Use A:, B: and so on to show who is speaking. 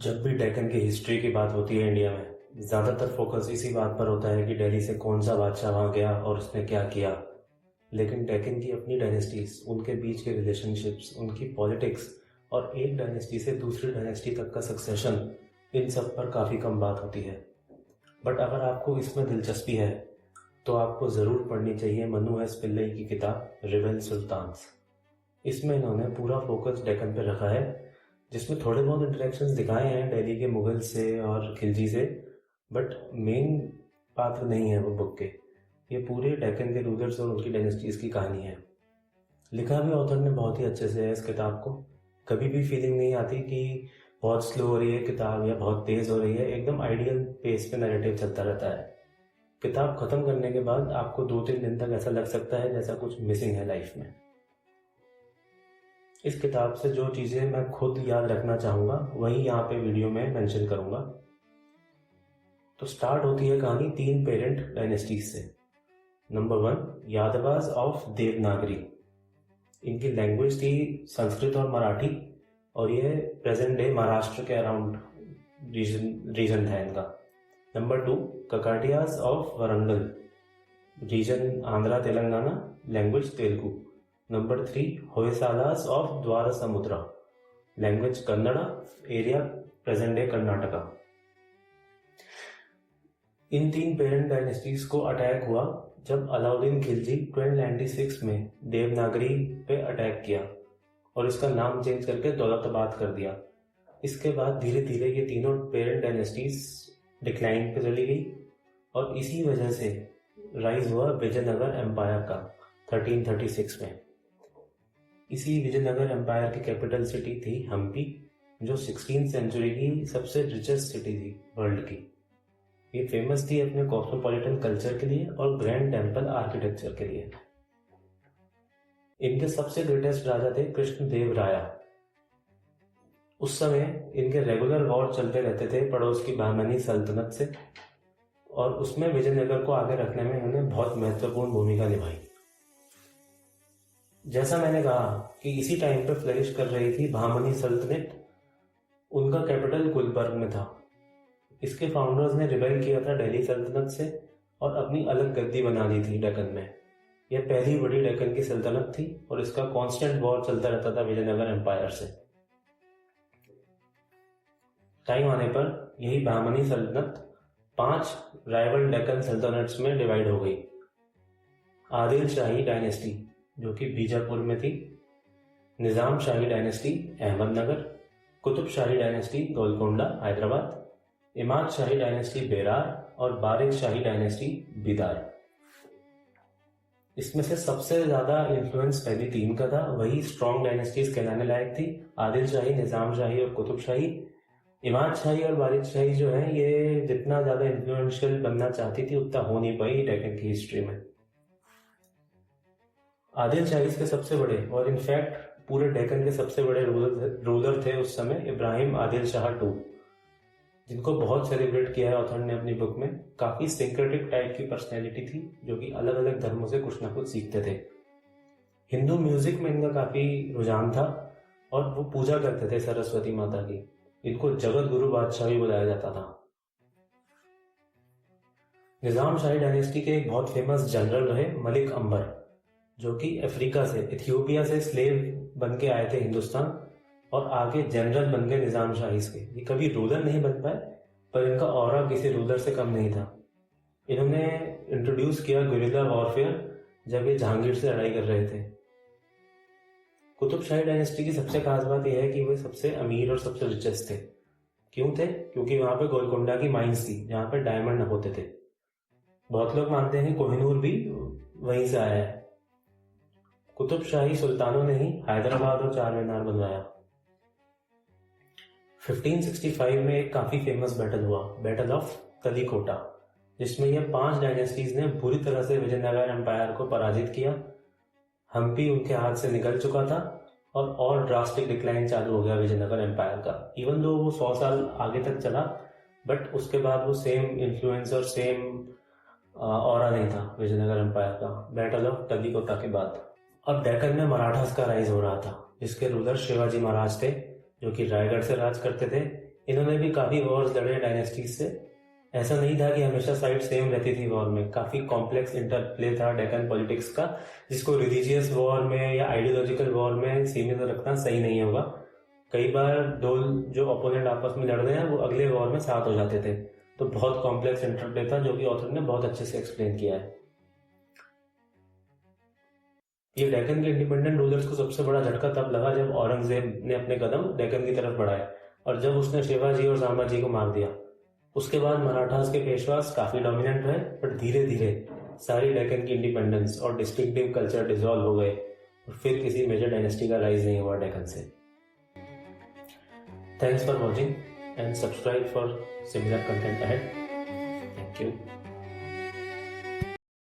A: जब भी डेक्कन की हिस्ट्री की बात होती है इंडिया में, ज़्यादातर फोकस इसी बात पर होता है कि दिल्ली से कौन सा बादशाह वहाँ गया और उसने क्या किया। लेकिन डेक्कन की अपनी डायनेस्टीज, उनके बीच के रिलेशनशिप्स, उनकी पॉलिटिक्स और एक डायनेस्टी से दूसरी डायनेस्टी तक का सक्सेशन, इन सब पर काफ़ी कम बात होती है। बट अगर आपको इसमें दिलचस्पी है तो आपको ज़रूर पढ़नी चाहिए मनु एस पिल्लई की किताब रिबेल सुल्तान्स। इसमें इन्होंने पूरा फोकस डेक्कन पे रखा है, जिसमें थोड़े बहुत इंटरेक्शंस दिखाए हैं दिल्ली के मुगल से और खिलजी से, बट मेन पात्र नहीं है वो बुक के। ये पूरे डेक्कन के रूलर्स और उनकी डायनेस्टीज की कहानी है। लिखा भी ऑथर ने बहुत ही अच्छे से है इस किताब को। कभी भी फीलिंग नहीं आती कि बहुत स्लो हो रही है किताब या बहुत तेज हो रही है। एकदम आइडियल पेस पे नैरेटिव चलता रहता है। किताब खत्म करने के बाद आपको 2-3 दिन तक ऐसा लग सकता है जैसा कुछ मिसिंग है लाइफ में। इस किताब से जो चीज़ें मैं खुद याद रखना चाहूँगा वही यहाँ पे वीडियो में मेंशन करूँगा। तो स्टार्ट होती है कहानी 3 पेरेंट डायनेस्टीज से। Number 1, Yadavas of Devanagari. इनकी लैंग्वेज थी संस्कृत और मराठी, और ये प्रेजेंट डे महाराष्ट्र के अराउंड रीजन था इनका। Number 2, Kakatiyas of Warangal, region Andhra Telangana, language Telugu. Number 3, Hoysalas of Dwara Samudra, language Kannada, area present day Karnataka. इन 3 पेरेंट डायनेस्टीज को अटैक हुआ जब अलाउद्दीन खिलजी 1296 में देवनागरी पे अटैक किया और इसका नाम चेंज करके दौलताबाद कर दिया। इसके बाद धीरे धीरे ये तीनों पेरेंट डायनेस्टीज डिक्लाइन पे चली गई और इसी वजह से राइज हुआ विजयनगर एम्पायर का 1336 में। इसी विजयनगर एम्पायर की कैपिटल सिटी थी हम्पी, जो 16th सेंचुरी की सबसे रिचेस्ट सिटी थी वर्ल्ड की। ये फेमस थी अपने कॉस्मोपॉलिटन कल्चर के लिए और ग्रैंड टेम्पल आर्किटेक्चर के लिए। इनके सबसे ग्रेटेस्ट राजा थे कृष्णदेव राया। उस समय इनके रेगुलर वॉर चलते रहते थे पड़ोस की बहमनी सल्तनत से, और उसमें विजयनगर को आगे रखने में इन्होंने बहुत महत्वपूर्ण भूमिका निभाई। जैसा मैंने कहा कि इसी टाइम पर फ्लरिश कर रही थी बहमनी सल्तनत, उनका कैपिटल गुलबर्ग में था। इसके फाउंडर्स ने रिबेल किया था दिल्ली सल्तनत से और अपनी अलग गद्दी बना ली थी डेक्कन में। यह पहली बड़ी डेक्कन की सल्तनत थी और इसका कांस्टेंट वॉर चलता रहता था विजयनगर एम्पायर से। टाइम आने पर यही बहमनी सल्तनत 5 राइवल डेक्कन सल्तनट्स में डिवाइड हो गई। आदिल शाही डायनेस्टी, जो कि बीजापुर में थी, निजाम शाही डायनेस्टी अहमदनगर, कुतुब शाही डायनेस्टी गोलकोंडा हैदराबाद, इमाद शाही डायनेस्टी बेरार और बारिक शाही डायनेस्टी बिदार। इसमें से सबसे ज्यादा इन्फ्लुएंस पहली 3 का था, वही स्ट्रॉन्ग डायनेस्टीज कहलाने लायक थी। आदिल शाही, निजाम शाही और कुतुब शाही। इमाद शाही और बारिक शाही जो है, ये जितना ज्यादा इन्फ्लुएंशियल बनना चाहती थी उतना हो नहीं पाई डेक्कन की हिस्ट्री में। आदिल शाही के सबसे बड़े और इनफैक्ट पूरे डेक्कन के सबसे बड़े रूलर थे उस समय इब्राहिम आदिल शाह II, जिनको बहुत सेलिब्रेट किया है ऑथर ने अपनी बुक में। काफी सिंक्रेटिक टाइप की पर्सनैलिटी थी, जो कि अलग अलग धर्मों से कुछ ना कुछ सीखते थे। हिंदू म्यूजिक में इनका काफी रुझान था और वो पूजा करते थे सरस्वती माता की। इनको जगत गुरु बादशाह भी बुलाया जाता था। निजाम शाही डायनेस्टी के एक बहुत फेमस जनरल रहे मलिक अंबर, जो कि अफ्रीका से, इथियोपिया से स्लेव बन के आए थे हिंदुस्तान और आगे जनरल बन गए निजाम शाही के। ये कभी रूलर नहीं बन पाए, पर इनका ऑरा किसी रूलर से कम नहीं था। इन्होंने इंट्रोड्यूस किया गुरिल्ला वॉरफेयर जब ये जहांगीर से लड़ाई कर रहे थे। कुतुब शाही डायनेस्टी की सबसे खास बात यह है कि वे सबसे अमीर और सबसे रिचेस्ट थे। क्यों थे? क्योंकि वहां पे गोलकोंडा की माइंस थी जहां पे डायमंड होते थे। बहुत लोग मानते हैं कोहिनूर भी वहीं से आया है। कुतुब शाही सुल्तानों ने ही हैदराबाद और चार मीनार बनवाया। 1565 में एक काफी फेमस बैटल हुआ, बैटल ऑफ तलीकोटा, जिसमें यह 5 डायनेस्टीज ने बुरी तरह से विजयनगर एम्पायर को पराजित किया। हम्पी उनके हाथ से निकल चुका था और ड्रास्टिक डिक्लाइन चालू हो गया विजयनगर एम्पायर का। इवन दो वो 100 साल आगे तक चला, बट उसके बाद वो सेम इन्फ्लुएंस और सेम ऑरा नहीं था विजयनगर एम्पायर का बैटल ऑफ तलीकोटा के बाद। अब डेक्कन में मराठास का राइज हो रहा था, जिसके रूलर शिवाजी महाराज थे, जो कि रायगढ़ से राज करते थे। इन्होंने भी काफ़ी वॉर्स लड़े डायनेस्टीज से। ऐसा नहीं था कि हमेशा साइड सेम रहती थी वॉर में, काफ़ी कॉम्प्लेक्स इंटरप्ले था डेक्कन पॉलिटिक्स का, जिसको रिलीजियस वॉर में या आइडियोलॉजिकल वॉर में सीमित रखना सही नहीं होगा। कई बार दो जो ओपोनेंट आपस में लड़ रहे हैं वो अगले वॉर में साथ हो जाते थे। तो बहुत कॉम्प्लेक्स इंटरप्ले था जो कि ऑथर ने बहुत अच्छे से एक्सप्लेन किया है। ये डेक्कन के इंडिपेंडेंट रूलर्स को सबसे बड़ा झटका तब लगा जब औरंगजेब ने अपने कदम डेक्कन की तरफ बढ़ाए और जब उसने शिवाजी और संभाजी को मार दिया। उसके बाद मराठास के पेशवास काफी डोमिनेंट रहे, बट धीरे धीरे सारी डेक्कन की इंडिपेंडेंस और डिस्टिंक्टिव कल्चर डिसॉल्व हो गए और फिर किसी मेजर डायनेस्टी का राइज नहीं हुआ डेक्कन से। Thanks for watching and subscribe for similar content ahead. Thank you.